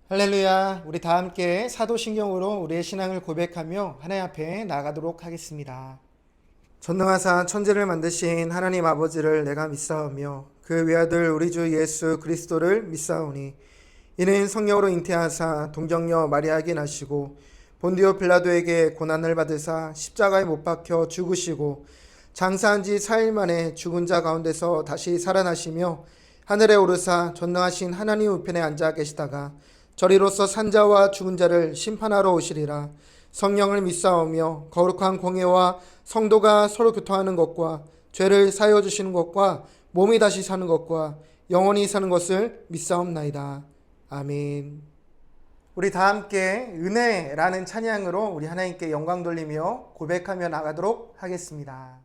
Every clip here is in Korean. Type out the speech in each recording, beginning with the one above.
할렐루야. 우리 다 함께 사도신경으로 우리의 신앙을 고백하며 하나님 앞에 나가도록 하겠습니다. 전능하사 천지를 만드신 하나님 아버지를 내가 믿사오며 그 외아들 우리 주 예수 그리스도를 믿사오니 이는 성령으로 잉태하사 동정녀 마리아에게 나시고 본디오 빌라도에게 고난을 받으사 십자가에 못 박혀 죽으시고 장사한 지 4일 만에 죽은 자 가운데서 다시 살아나시며 하늘에 오르사 전능하신 하나님 우편에 앉아 계시다가 저리로서 산자와 죽은 자를 심판하러 오시리라. 성령을 믿사오며 거룩한 공예와 성도가 서로 교통하는 것과 죄를 사하여 주시는 것과 몸이 다시 사는 것과 영원히 사는 것을 믿사옵나이다. 아멘. 우리 다 함께 은혜라는 찬양으로 우리 하나님께 영광 돌리며 고백하며 나가도록 하겠습니다.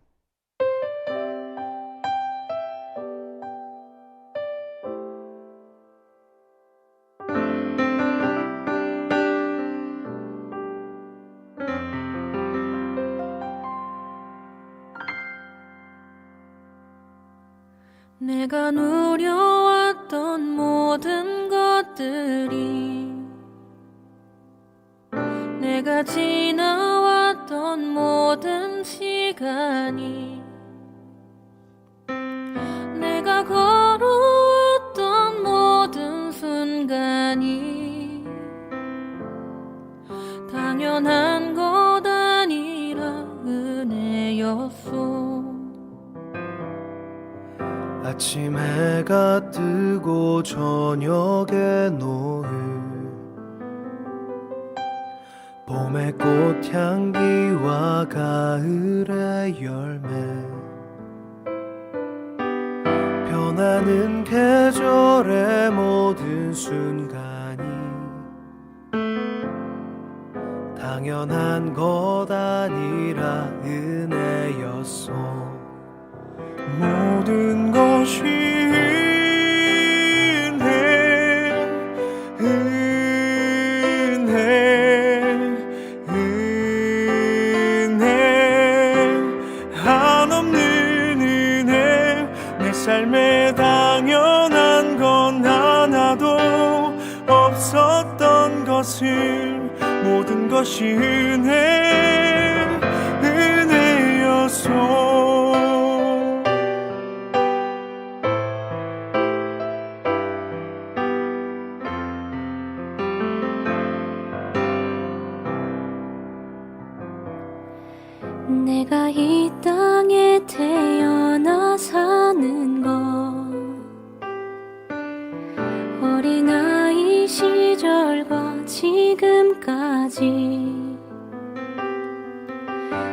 내가 누려왔던 모든 것들이 내가 지나왔던 모든 시간이 내가 걸어왔던 모든 순간이 당연한 것 아니라 은혜였소. 아침 해가 뜨고 저녁에 노을 봄의 꽃향기와 가을의 열매 변하는 계절의 모든 순간이 당연한 것 아니라 은혜였소. 모든 것이 은혜, 은혜, 은혜, 한없는 은혜. 내 삶에 당연한 건 하나도 없었던 것을 모든 것이 은혜, 은혜였소. 내가 이 땅에 태어나 사는 것 어린아이 시절과 지금까지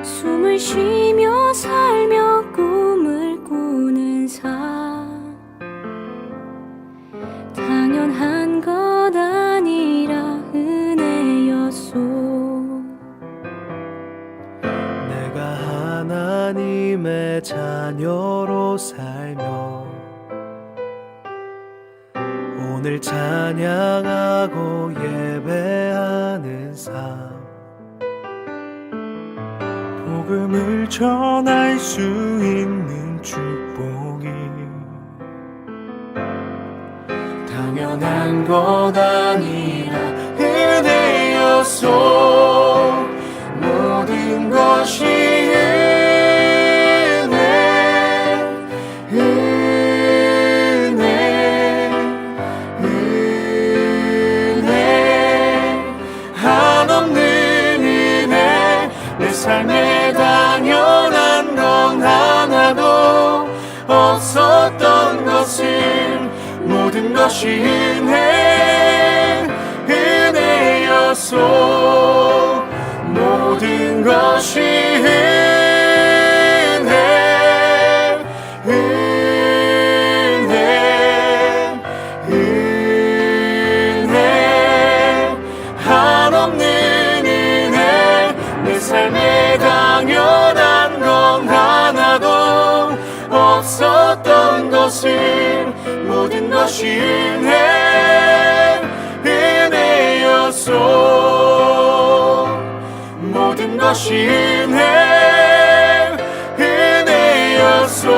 숨을 쉬며 살며 꿈을 꾸는 삶 당연한 것 아니라 은혜였소. 하나님의 자녀로 살며 오늘 찬양하고 예배하는 삶 복음을 전할 수 있는 축복이 당연한 것 아니라 은혜였소. 모든 것이 은혜, 은혜, 은혜, 한없는 은혜. 내 삶에 당연한 건 하나도 없었던 것을 모든 것이 은혜, 은혜였소. 모든 것이 은혜, 은혜, 은혜, 한없는 은혜. 내 삶에 당연한 건 하나도 없었던 것을 모든 것이 은혜, 은혜였소. 모든 것이 은혜, 은혜였소.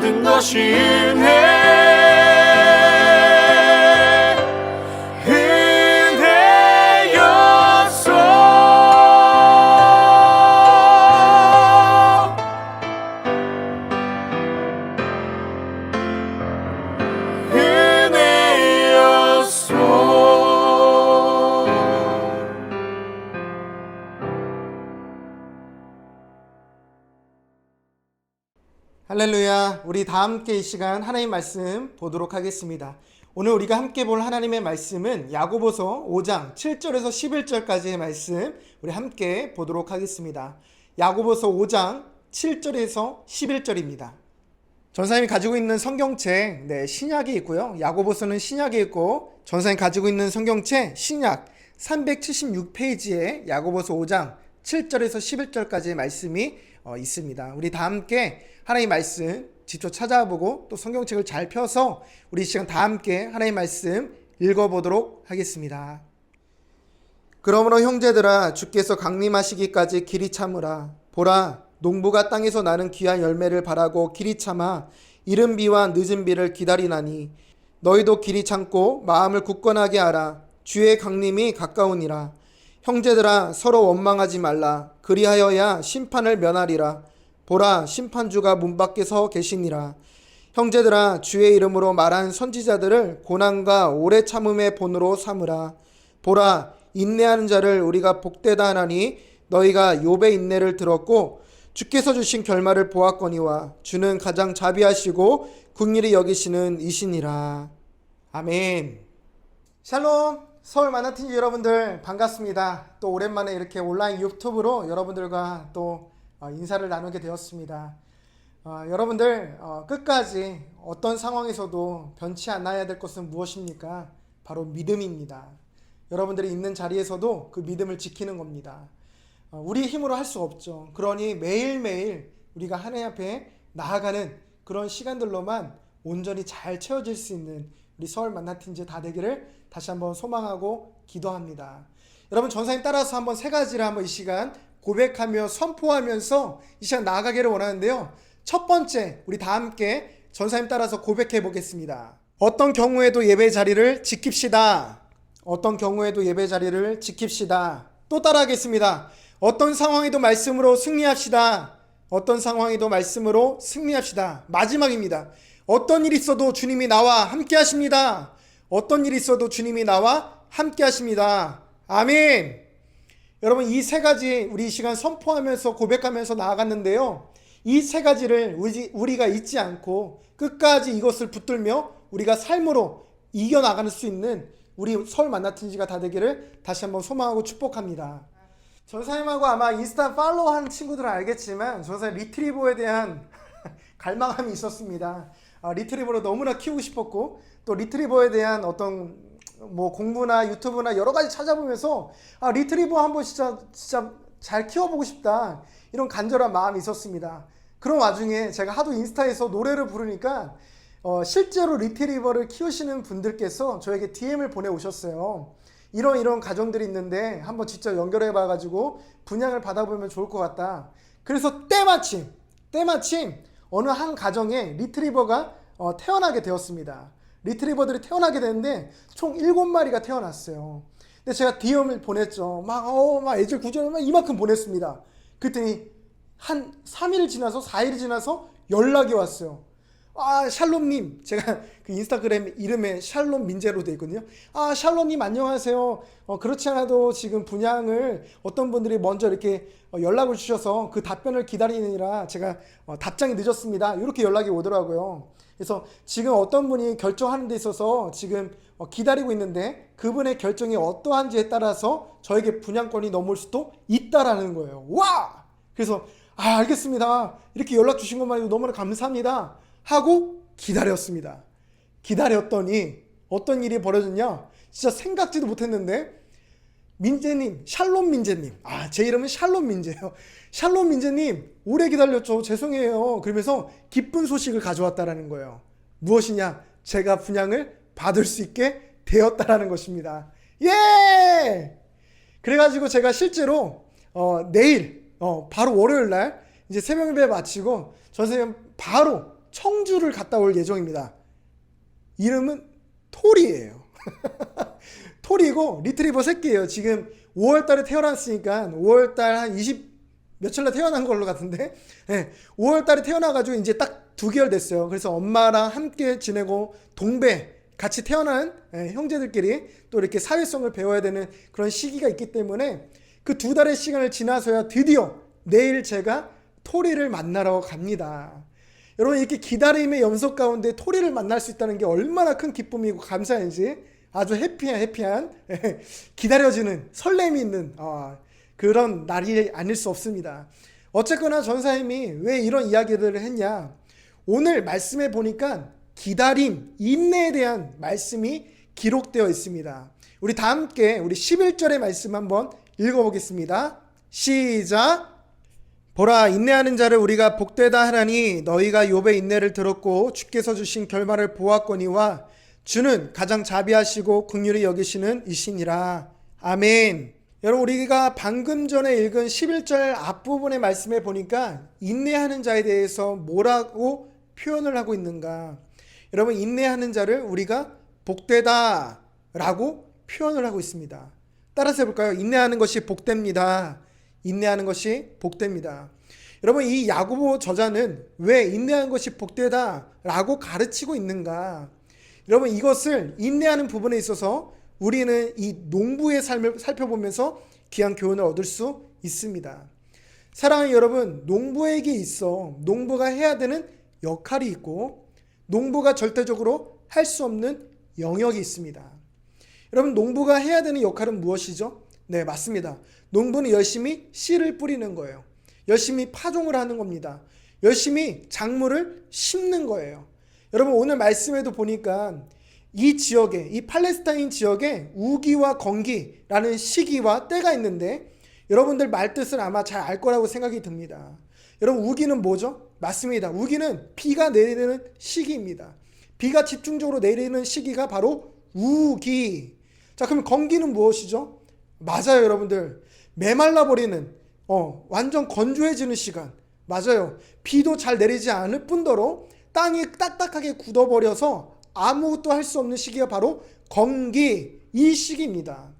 모든 것이 할렐루야. 우리 다 함께 이 시간 하나님 말씀 보도록 하겠습니다. 오늘 우리가 함께 볼 하나님의 말씀은 야고보서 5장 7절에서 11절까지의 말씀 우리 함께 보도록 하겠습니다. 야고보서 5장 7절에서 11절입니다. 전사님이 가지고 있는 성경책 신약이 있고요. 야고보서는 신약이 있고 전사님이 가지고 있는 성경책 신약 376페이지에 야고보서 5장 7절에서 11절까지의 말씀이 있습니다. 우리 다 함께 하나님 말씀 직접 찾아보고 또 성경책을 잘 펴서 우리 이 시간 다 함께 하나님 말씀 읽어보도록 하겠습니다. 그러므로 형제들아 주께서 강림하시기까지 길이 참으라. 보라 농부가 땅에서 나는 귀한 열매를 바라고 길이 참아 이른 비와 늦은 비를 기다리나니 너희도 길이 참고 마음을 굳건하게 하라. 주의 강림이 가까우니라. 형제들아 서로 원망하지 말라. 그리하여야 심판을 면하리라. 보라 심판주가 문 밖에 서 계시니라. 형제들아 주의 이름으로 말한 선지자들을 고난과 오래 참음의 본으로 삼으라. 보라 인내하는 자를 우리가 복되다 하나니 너희가 욥의 인내를 들었고 주께서 주신 결말을 보았거니와 주는 가장 자비하시고 긍휼히 여기시는 이시니라. 아멘. 샬롬. 서울 만나틴지 여러분들 반갑습니다. 또 오랜만에 이렇게 온라인 유튜브로 여러분들과 또 인사를 나누게 되었습니다. 여러분들 끝까지 어떤 상황에서도 변치 않아야 될 것은 무엇입니까? 바로 믿음입니다. 여러분들이 있는 자리에서도 그 믿음을 지키는 겁니다. 우리 힘으로 할 수 없죠. 그러니 매일매일 우리가 하나님 앞에 나아가는 그런 시간들로만 온전히 잘 채워질 수 있는 우리 서울 만나틴지 다 되기를 다시 한번 소망하고 기도합니다. 여러분 전사님 따라서 한번 세 가지를 한번 이 시간 고백하며 선포하면서 이 시간 나아가기를 원하는데요. 첫 번째 우리 다 함께 전사님 따라서 고백해 보겠습니다. 어떤 경우에도 예배 자리를 지킵시다. 어떤 경우에도 예배 자리를 지킵시다. 또 따라하겠습니다. 어떤 상황에도 말씀으로 승리합시다. 어떤 상황에도 말씀으로 승리합시다. 마지막입니다. 어떤 일이 있어도 주님이 나와 함께 하십니다. 어떤 일이 있어도 주님이 나와 함께 하십니다. 아멘. 여러분 이 세 가지 우리 이 시간 선포하면서 고백하면서 나아갔는데요. 이 세 가지를 우리가 잊지 않고 끝까지 이것을 붙들며 우리가 삶으로 이겨나갈 수 있는 우리 서울 만나틴지가 다 되기를 다시 한번 소망하고 축복합니다. 전사님하고 아마 인스타 팔로우하는 친구들은 알겠지만 전사님 리트리버에 대한 갈망함이 있었습니다. 리트리버를 너무나 키우고 싶었고 또 리트리버에 대한 어떤 공부나 유튜브나 여러 가지 찾아보면서 리트리버 한번 진짜 잘 키워보고 싶다 이런 간절한 마음이 있었습니다. 그런 와중에 제가 하도 인스타에서 노래를 부르니까 실제로 리트리버를 키우시는 분들께서 저에게 DM을 보내오셨어요. 이런 가정들이 있는데 한번 직접 연결해 봐가지고 분양을 받아보면 좋을 것 같다. 그래서 때마침 어느 한 가정에 리트리버가 태어나게 되었습니다. 리트리버들이 태어나게 되는데 총 7마리가 태어났어요. 근데 제가 DM을 보냈죠. 막 애들 구조를 이만큼 보냈습니다. 그랬더니 한 3일 지나서 4일 지나서 연락이 왔어요. 샬롬님, 제가 그 인스타그램 이름에 샬롬 민재로 되어 있거든요. 샬롬님 안녕하세요. 그렇지 않아도 지금 분양을 어떤 분들이 먼저 이렇게 연락을 주셔서 그 답변을 기다리느라 제가 답장이 늦었습니다. 이렇게 연락이 오더라고요. 그래서 지금 어떤 분이 결정하는 데 있어서 지금 기다리고 있는데 그분의 결정이 어떠한지에 따라서 저에게 분양권이 넘을 수도 있다라는 거예요. 와! 그래서 알겠습니다. 이렇게 연락 주신 것만 해도 너무나 감사합니다. 하고 기다렸습니다. 기다렸더니 어떤 일이 벌어졌냐? 진짜 생각지도 못했는데 민재님, 샬롬 민재님. 제 이름은 샬롬 민재예요. 샬롬 민재님, 오래 기다렸죠. 죄송해요. 그러면서 기쁜 소식을 가져왔다라는 거예요. 무엇이냐? 제가 분양을 받을 수 있게 되었다라는 것입니다. 예! 그래가지고 제가 실제로 내일 바로 월요일 날 이제 새벽 예배 마치고 선생님 바로 청주를 갔다 올 예정입니다. 이름은 토리예요. 토리고 리트리버 새끼예요. 지금 5월달에 태어났으니까 5월달 한 20 며칠날 태어난 걸로 같은데 5월달에 태어나가지고 이제 딱 2개월 됐어요. 그래서 엄마랑 함께 지내고 동배 같이 태어난 형제들끼리 또 이렇게 사회성을 배워야 되는 그런 시기가 있기 때문에 그 2달의 시간을 지나서야 드디어 내일 제가 토리를 만나러 갑니다. 여러분 이렇게 기다림의 연속 가운데 토리를 만날 수 있다는 게 얼마나 큰 기쁨이고 감사인지 아주 해피한 기다려지는 설렘이 있는 그런 날이 아닐 수 없습니다. 어쨌거나 전사님이 왜 이런 이야기들을 했냐, 오늘 말씀에 보니까 기다림, 인내에 대한 말씀이 기록되어 있습니다. 우리 다 함께 우리 11절의 말씀 한번 읽어보겠습니다. 시작. 보라, 인내하는 자를 우리가 복되다 하나니 너희가 욥의 인내를 들었고 주께서 주신 결말을 보았거니와 주는 가장 자비하시고 긍휼히 여기시는 이시니라. 아멘. 여러분 우리가 방금 전에 읽은 11절 앞부분의 말씀에 보니까 인내하는 자에 대해서 뭐라고 표현을 하고 있는가. 여러분 인내하는 자를 우리가 복되다 라고 표현을 하고 있습니다. 따라서 해볼까요? 인내하는 것이 복됩니다. 인내하는 것이 복됩니다. 여러분 이 야고보 저자는 왜 인내하는 것이 복되다 라고 가르치고 있는가. 여러분 이것을 인내하는 부분에 있어서 우리는 이 농부의 삶을 살펴보면서 귀한 교훈을 얻을 수 있습니다. 사랑하는 여러분, 농부에게 있어 농부가 해야 되는 역할이 있고 농부가 절대적으로 할 수 없는 영역이 있습니다. 여러분 농부가 해야 되는 역할은 무엇이죠? 네, 맞습니다. 농부는 열심히 씨를 뿌리는 거예요. 열심히 파종을 하는 겁니다. 열심히 작물을 심는 거예요. 여러분 오늘 말씀에도 보니까 이 지역에, 이 팔레스타인 지역에 우기와 건기라는 시기와 때가 있는데 여러분들 말뜻을 아마 잘 알 거라고 생각이 듭니다. 여러분 우기는 뭐죠? 맞습니다. 우기는 비가 내리는 시기입니다. 비가 집중적으로 내리는 시기가 바로 우기. 자, 그럼 건기는 무엇이죠? 맞아요, 여러분들. 메말라 버리는 완전 건조해지는 시간. 맞아요. 비도 잘 내리지 않을 뿐더러 땅이 딱딱하게 굳어버려서 아무것도 할 수 없는 시기가 바로 건기, 이 시기입니다.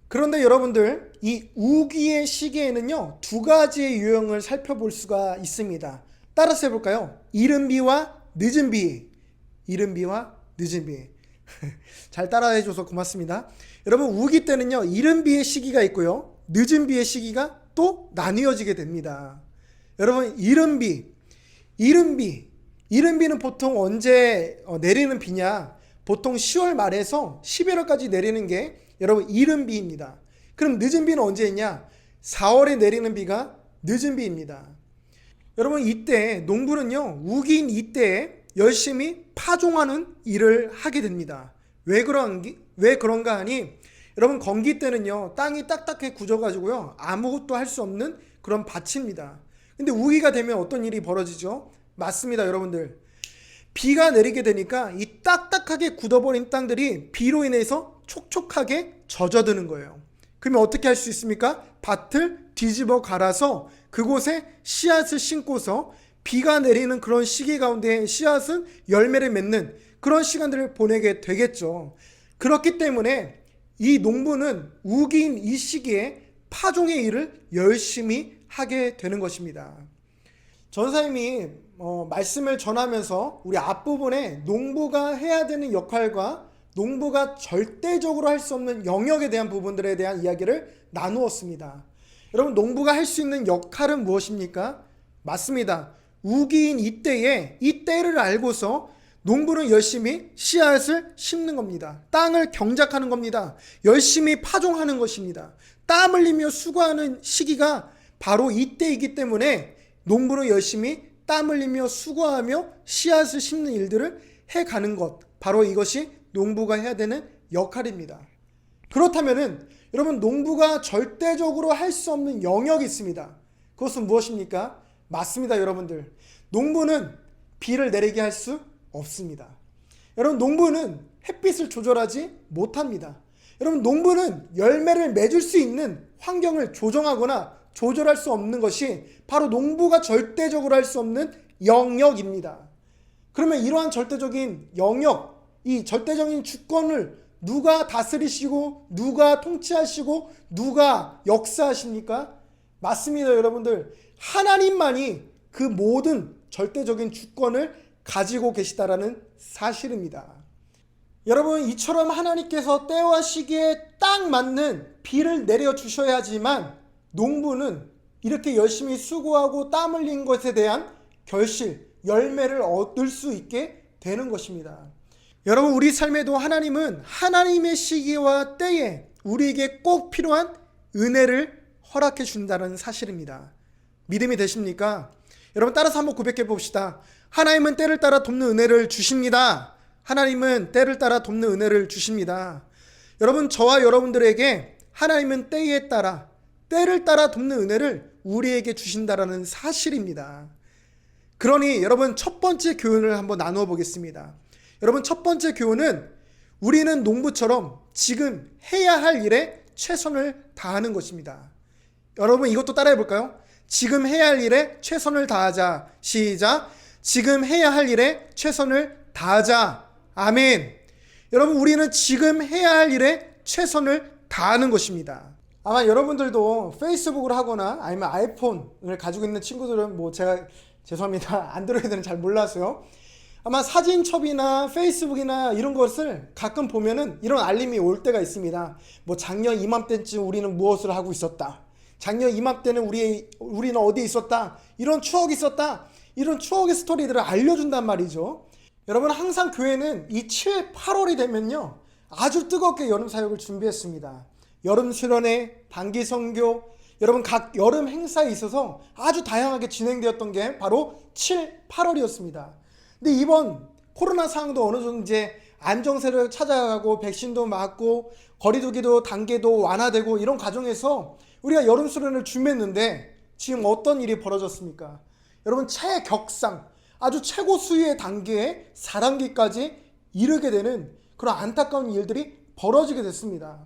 그런데 여러분들 이 우기의 시기에는요 2가지의 유형을 살펴볼 수가 있습니다. 따라서 해볼까요? 이른 비와 늦은 비. 이른 비와 늦은 비. 잘 따라해줘서 고맙습니다. 여러분 우기 때는요 이른 비의 시기가 있고요 늦은 비의 시기가 또 나뉘어지게 됩니다. 여러분 이른 비는 보통 언제 내리는 비냐? 보통 10월 말에서 11월까지 내리는 게 여러분 이른 비입니다. 그럼 늦은 비는 언제 있냐? 4월에 내리는 비가 늦은 비입니다. 여러분 이때 농부는요 우기인 이때에 열심히 파종하는 일을 하게 됩니다. 왜 그런가 하니 여러분 건기 때는요 땅이 딱딱해 굳어가지고요 아무것도 할 수 없는 그런 밭입니다. 근데 우기가 되면 어떤 일이 벌어지죠? 맞습니다, 여러분들. 비가 내리게 되니까 이 딱딱하게 굳어버린 땅들이 비로 인해서 촉촉하게 젖어드는 거예요. 그러면 어떻게 할 수 있습니까? 밭을 뒤집어 갈아서 그곳에 씨앗을 심고서 비가 내리는 그런 시기 가운데 씨앗은 열매를 맺는 그런 시간들을 보내게 되겠죠. 그렇기 때문에 이 농부는 우기인 이 시기에 파종의 일을 열심히 하게 되는 것입니다. 전사님이 말씀을 전하면서 우리 앞부분에 농부가 해야 되는 역할과 농부가 절대적으로 할 수 없는 영역에 대한 부분들에 대한 이야기를 나누었습니다. 여러분 농부가 할 수 있는 역할은 무엇입니까? 맞습니다. 우기인 이때에 이 때를 알고서 농부는 열심히 씨앗을 심는 겁니다. 땅을 경작하는 겁니다. 열심히 파종하는 것입니다. 땀 흘리며 수고하는 시기가 바로 이때이기 때문에 농부는 열심히 땀 흘리며 수고하며 씨앗을 심는 일들을 해가는 것, 바로 이것이 농부가 해야 되는 역할입니다. 그렇다면은 여러분 농부가 절대적으로 할 수 없는 영역이 있습니다. 그것은 무엇입니까? 맞습니다, 여러분들. 농부는 비를 내리게 할 수 없습니다. 여러분 농부는 햇빛을 조절하지 못합니다. 여러분 농부는 열매를 맺을 수 있는 환경을 조정하거나 조절할 수 없는 것이 바로 농부가 절대적으로 할 수 없는 영역입니다. 그러면 이러한 절대적인 영역, 이 절대적인 주권을 누가 다스리시고 누가 통치하시고 누가 역사하십니까? 맞습니다, 여러분들. 하나님만이 그 모든 절대적인 주권을 가지고 계시다라는 사실입니다. 여러분, 이처럼 하나님께서 때와 시기에 딱 맞는 비를 내려주셔야지만 농부는 이렇게 열심히 수고하고 땀 흘린 것에 대한 결실, 열매를 얻을 수 있게 되는 것입니다. 여러분, 우리 삶에도 하나님은 하나님의 시기와 때에 우리에게 꼭 필요한 은혜를 허락해 준다는 사실입니다. 믿음이 되십니까? 여러분, 따라서 한번 고백해 봅시다. 하나님은 때를 따라 돕는 은혜를 주십니다. 하나님은 때를 따라 돕는 은혜를 주십니다. 여러분, 저와 여러분들에게 하나님은 때에 따라, 때를 따라 돕는 은혜를 우리에게 주신다라는 사실입니다. 그러니 여러분, 첫 번째 교훈을 한번 나누어 보겠습니다. 여러분, 첫 번째 교훈은 우리는 농부처럼 지금 해야 할 일에 최선을 다하는 것입니다. 여러분, 이것도 따라해 볼까요? 지금 해야 할 일에 최선을 다하자. 시작. 지금 해야 할 일에 최선을 다하자. 아멘. 여러분, 우리는 지금 해야 할 일에 최선을 다하는 것입니다. 아마 여러분들도 페이스북을 하거나 아니면 아이폰을 가지고 있는 친구들은 제가 죄송합니다. 안드로이드는 잘 몰라서요. 아마 사진첩이나 페이스북이나 이런 것을 가끔 보면은 이런 알림이 올 때가 있습니다. 작년 이맘때쯤 우리는 무엇을 하고 있었다. 작년 이맘때는 우리는 어디에 있었다. 이런 추억이 있었다. 이런 추억의 스토리들을 알려준단 말이죠. 여러분, 항상 교회는 이 7, 8월이 되면요, 아주 뜨겁게 여름 사역을 준비했습니다. 여름 수련회, 단기 선교, 여러분, 각 여름 행사에 있어서 아주 다양하게 진행되었던 게 바로 7, 8월이었습니다. 근데 이번 코로나 상황도 어느 정도 이제 안정세를 찾아가고 백신도 맞고 거리두기도 단계도 완화되고 이런 과정에서 우리가 여름 수련을 준비했는데 지금 어떤 일이 벌어졌습니까? 여러분, 최격상, 아주 최고 수위의 단계에 4단계까지 이르게 되는 그런 안타까운 일들이 벌어지게 됐습니다.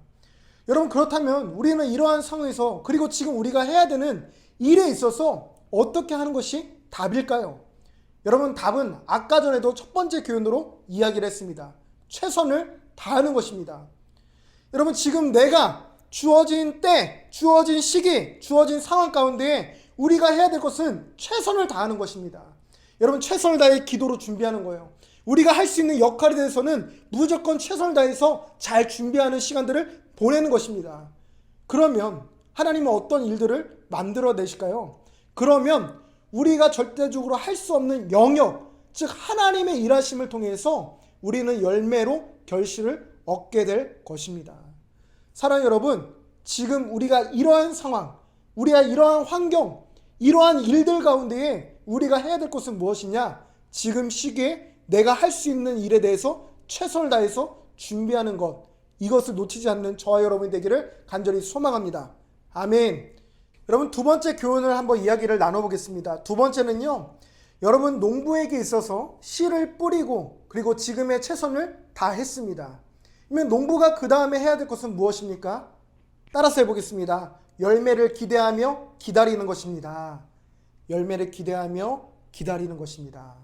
여러분, 그렇다면 우리는 이러한 상황에서, 그리고 지금 우리가 해야 되는 일에 있어서 어떻게 하는 것이 답일까요? 여러분, 답은 아까 전에도 첫 번째 교훈으로 이야기를 했습니다. 최선을 다하는 것입니다. 여러분, 지금 내가 주어진 때, 주어진 시기, 주어진 상황 가운데 우리가 해야 될 것은 최선을 다하는 것입니다. 여러분, 최선을 다해 기도로 준비하는 거예요. 우리가 할 수 있는 역할에 대해서는 무조건 최선을 다해서 잘 준비하는 시간들을 보내는 것입니다. 그러면 하나님은 어떤 일들을 만들어내실까요? 그러면 우리가 절대적으로 할 수 없는 영역, 즉 하나님의 일하심을 통해서 우리는 열매로 결실을 얻게 될 것입니다. 사랑하는 여러분, 지금 우리가 이러한 상황, 우리가 이러한 환경, 이러한 일들 가운데에 우리가 해야 될 것은 무엇이냐? 지금 시기에 내가 할 수 있는 일에 대해서 최선을 다해서 준비하는 것, 이것을 놓치지 않는 저와 여러분이 되기를 간절히 소망합니다. 아멘. 여러분, 두 번째 교훈을 한번 이야기를 나눠보겠습니다. 두 번째는요, 여러분, 농부에게 있어서 씨를 뿌리고 그리고 지금의 최선을 다했습니다. 그러면 농부가 그 다음에 해야 될 것은 무엇입니까? 따라서 해보겠습니다. 열매를 기대하며 기다리는 것입니다. 열매를 기대하며 기다리는 것입니다.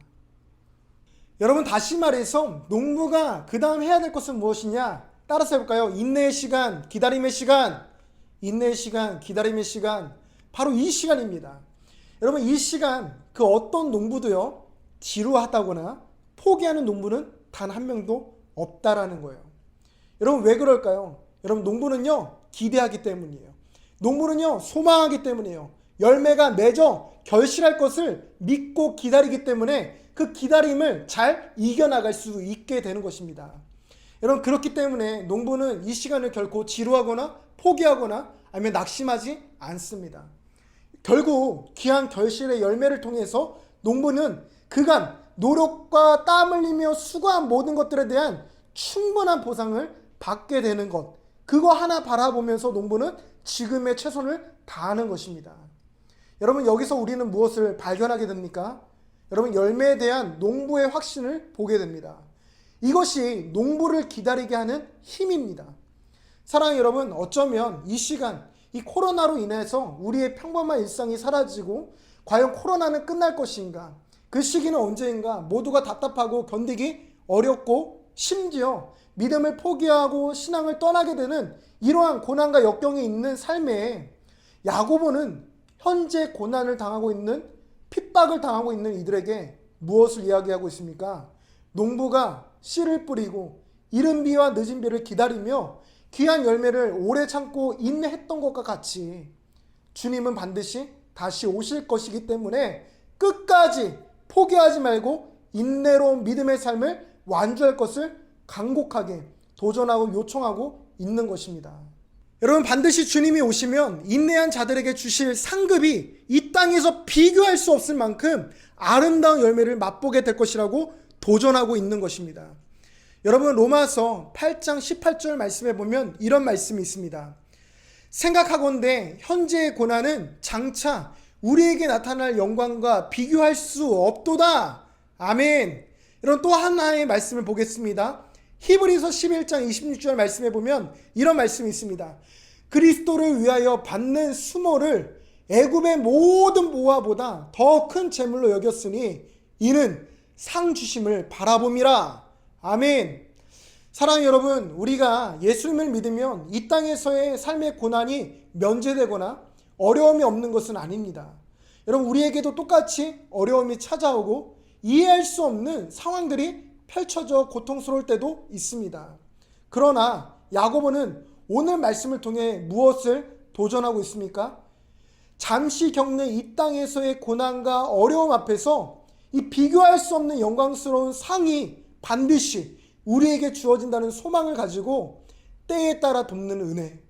여러분, 다시 말해서 농부가 그 다음 해야 될 것은 무엇이냐? 따라서 해볼까요? 인내의 시간, 기다림의 시간, 인내의 시간, 기다림의 시간, 바로 이 시간입니다. 여러분, 이 시간 그 어떤 농부도요, 지루하다거나 포기하는 농부는 단 한 명도 없다라는 거예요. 여러분, 왜 그럴까요? 여러분, 농부는요, 기대하기 때문이에요. 농부는요, 소망하기 때문이에요. 열매가 맺어 결실할 것을 믿고 기다리기 때문에 그 기다림을 잘 이겨나갈 수 있게 되는 것입니다. 여러분, 그렇기 때문에 농부는 이 시간을 결코 지루하거나 포기하거나 아니면 낙심하지 않습니다. 결국 귀한 결실의 열매를 통해서 농부는 그간 노력과 땀 흘리며 수고한 모든 것들에 대한 충분한 보상을 받게 되는 것, 그거 하나 바라보면서 농부는 지금의 최선을 다하는 것입니다. 여러분, 여기서 우리는 무엇을 발견하게 됩니까? 여러분, 열매에 대한 농부의 확신을 보게 됩니다. 이것이 농부를 기다리게 하는 힘입니다. 사랑하는 여러분, 어쩌면 이 시간, 이 코로나로 인해서 우리의 평범한 일상이 사라지고 과연 코로나는 끝날 것인가? 그 시기는 언제인가? 모두가 답답하고 견디기 어렵고 심지어 믿음을 포기하고 신앙을 떠나게 되는 이러한 고난과 역경이 있는 삶에 야고보는 현재 고난을 당하고 있는, 핍박을 당하고 있는 이들에게 무엇을 이야기하고 있습니까? 농부가 씨를 뿌리고 이른 비와 늦은 비를 기다리며 귀한 열매를 오래 참고 인내했던 것과 같이 주님은 반드시 다시 오실 것이기 때문에 끝까지 포기하지 말고 인내로 믿음의 삶을 완주할 것을 간곡하게 도전하고 요청하고 있는 것입니다. 여러분, 반드시 주님이 오시면 인내한 자들에게 주실 상급이 이 땅에서 비교할 수 없을 만큼 아름다운 열매를 맛보게 될 것이라고 도전하고 있는 것입니다. 여러분, 로마서 8장 18절 말씀에 보면 이런 말씀이 있습니다. 생각하건대 현재의 고난은 장차 우리에게 나타날 영광과 비교할 수 없도다. 아멘. 이런 또 하나의 말씀을 보겠습니다. 히브리서 11장 26절 말씀에 보면 이런 말씀이 있습니다. 그리스도를 위하여 받는 수모를 애굽의 모든 모아보다 더 큰 재물로 여겼으니 이는 상 주심을 바라봄이라. 아멘. 사랑하는 여러분, 우리가 예수님을 믿으면 이 땅에서의 삶의 고난이 면제되거나 어려움이 없는 것은 아닙니다. 여러분, 우리에게도 똑같이 어려움이 찾아오고 이해할 수 없는 상황들이 펼쳐져 고통스러울 때도 있습니다. 그러나 야고보는 오늘 말씀을 통해 무엇을 도전하고 있습니까? 잠시 겪는 이 땅에서의 고난과 어려움 앞에서 이 비교할 수 없는 영광스러운 상이 반드시 우리에게 주어진다는 소망을 가지고 때에 따라 돕는 은혜,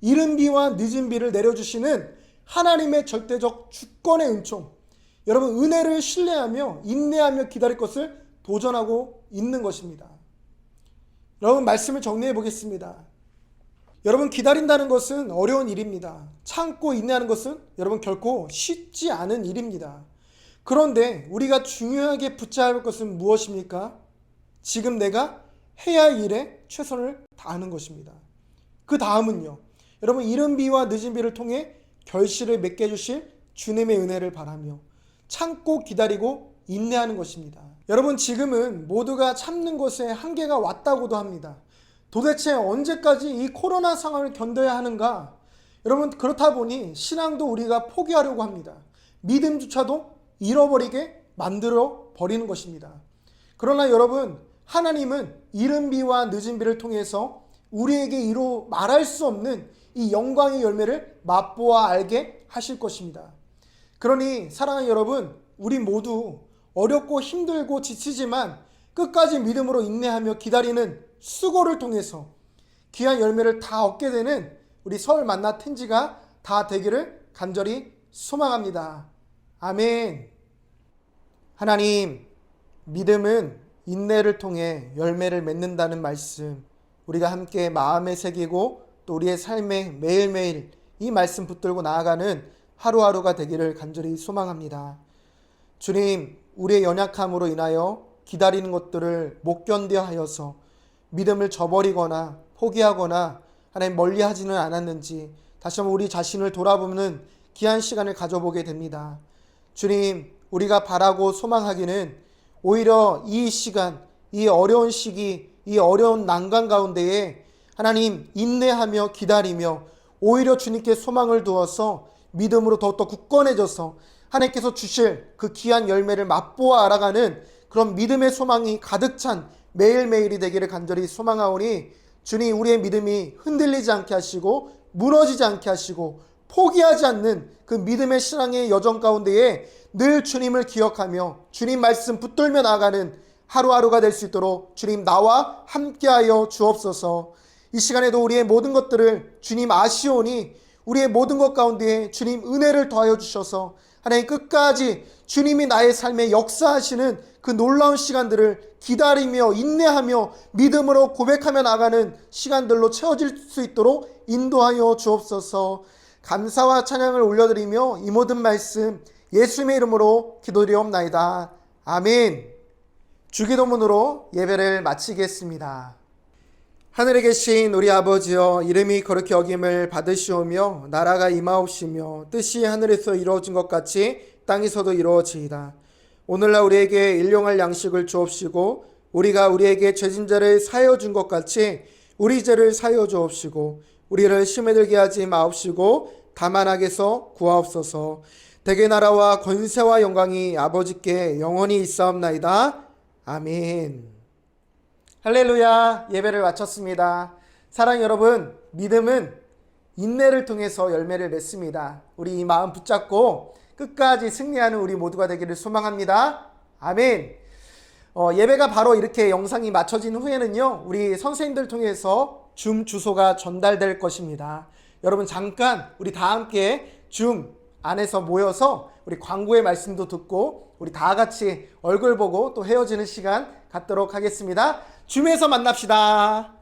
이른 비와 늦은 비를 내려주시는 하나님의 절대적 주권의 은총, 여러분, 은혜를 신뢰하며 인내하며 기다릴 것을 도전하고 있는 것입니다. 여러분, 말씀을 정리해 보겠습니다. 여러분, 기다린다는 것은 어려운 일입니다. 참고 인내하는 것은 여러분 결코 쉽지 않은 일입니다. 그런데 우리가 중요하게 붙잡을 것은 무엇입니까? 지금 내가 해야 할 일에 최선을 다하는 것입니다. 그 다음은요, 여러분, 이른 비와 늦은 비를 통해 결실을 맺게 해주실 주님의 은혜를 바라며 참고 기다리고 인내하는 것입니다. 여러분, 지금은 모두가 참는 것에 한계가 왔다고도 합니다. 도대체 언제까지 이 코로나 상황을 견뎌야 하는가? 여러분, 그렇다 보니 신앙도 우리가 포기하려고 합니다. 믿음조차도 잃어버리게 만들어 버리는 것입니다. 그러나 여러분, 하나님은 이른 비와 늦은 비를 통해서 우리에게 이루 말할 수 없는 이 영광의 열매를 맛보아 알게 하실 것입니다. 그러니 사랑하는 여러분, 우리 모두 어렵고 힘들고 지치지만 끝까지 믿음으로 인내하며 기다리는 수고를 통해서 귀한 열매를 다 얻게 되는 우리 서울 만나 텐지가 다 되기를 간절히 소망합니다. 아멘. 하나님, 믿음은 인내를 통해 열매를 맺는다는 말씀, 우리가 함께 마음에 새기고 또 우리의 삶에 매일매일 이 말씀 붙들고 나아가는 하루하루가 되기를 간절히 소망합니다. 주님, 우리의 연약함으로 인하여 기다리는 것들을 못 견뎌 하여서 믿음을 저버리거나 포기하거나 하나님 멀리하지는 않았는지 다시 한번 우리 자신을 돌아보는 귀한 시간을 가져보게 됩니다. 주님, 우리가 바라고 소망하기는 오히려 이 시간, 이 어려운 시기, 이 어려운 난관 가운데에 하나님 인내하며 기다리며 오히려 주님께 소망을 두어서 믿음으로 더욱더 굳건해져서 하나님께서 주실 그 귀한 열매를 맛보아 알아가는 그런 믿음의 소망이 가득 찬 매일매일이 되기를 간절히 소망하오니 주님, 우리의 믿음이 흔들리지 않게 하시고 무너지지 않게 하시고 포기하지 않는 그 믿음의 신앙의 여정 가운데에 늘 주님을 기억하며 주님 말씀 붙들며 나아가는 하루하루가 될 수 있도록 주님 나와 함께하여 주옵소서. 이 시간에도 우리의 모든 것들을 주님 아시오니 우리의 모든 것 가운데에 주님 은혜를 더하여 주셔서 하나님 끝까지 주님이 나의 삶에 역사하시는 그 놀라운 시간들을 기다리며 인내하며 믿음으로 고백하며 나가는 시간들로 채워질 수 있도록 인도하여 주옵소서. 감사와 찬양을 올려드리며 이 모든 말씀 예수님의 이름으로 기도드리옵나이다. 아멘. 주기도문으로 예배를 마치겠습니다. 하늘에 계신 우리 아버지여, 이름이 거룩히 여김을 받으시오며 나라가 임하옵시며 뜻이 하늘에서 이루어진 것 같이 땅에서도 이루어지이다. 오늘날 우리에게 일용할 양식을 주옵시고 우리가 우리에게 죄진 자를 사하여 준 것 같이 우리 죄를 사하여 주옵시고 우리를 시험에 들게 하지 마옵시고 다만 악에서 구하옵소서. 대개 나라와 권세와 영광이 아버지께 영원히 있사옵나이다. 아멘. 할렐루야. 예배를 마쳤습니다. 사랑 여러분, 믿음은 인내를 통해서 열매를 맺습니다. 우리 이 마음 붙잡고 끝까지 승리하는 우리 모두가 되기를 소망합니다. 아멘. 예배가 바로 이렇게 영상이 맞춰진 후에는요, 우리 선생님들 통해서 줌 주소가 전달될 것입니다. 여러분 잠깐 우리 다 함께 줌 안에서 모여서 우리 광고의 말씀도 듣고 우리 다 같이 얼굴 보고 또 헤어지는 시간 갖도록 하겠습니다. 줌에서 만납시다.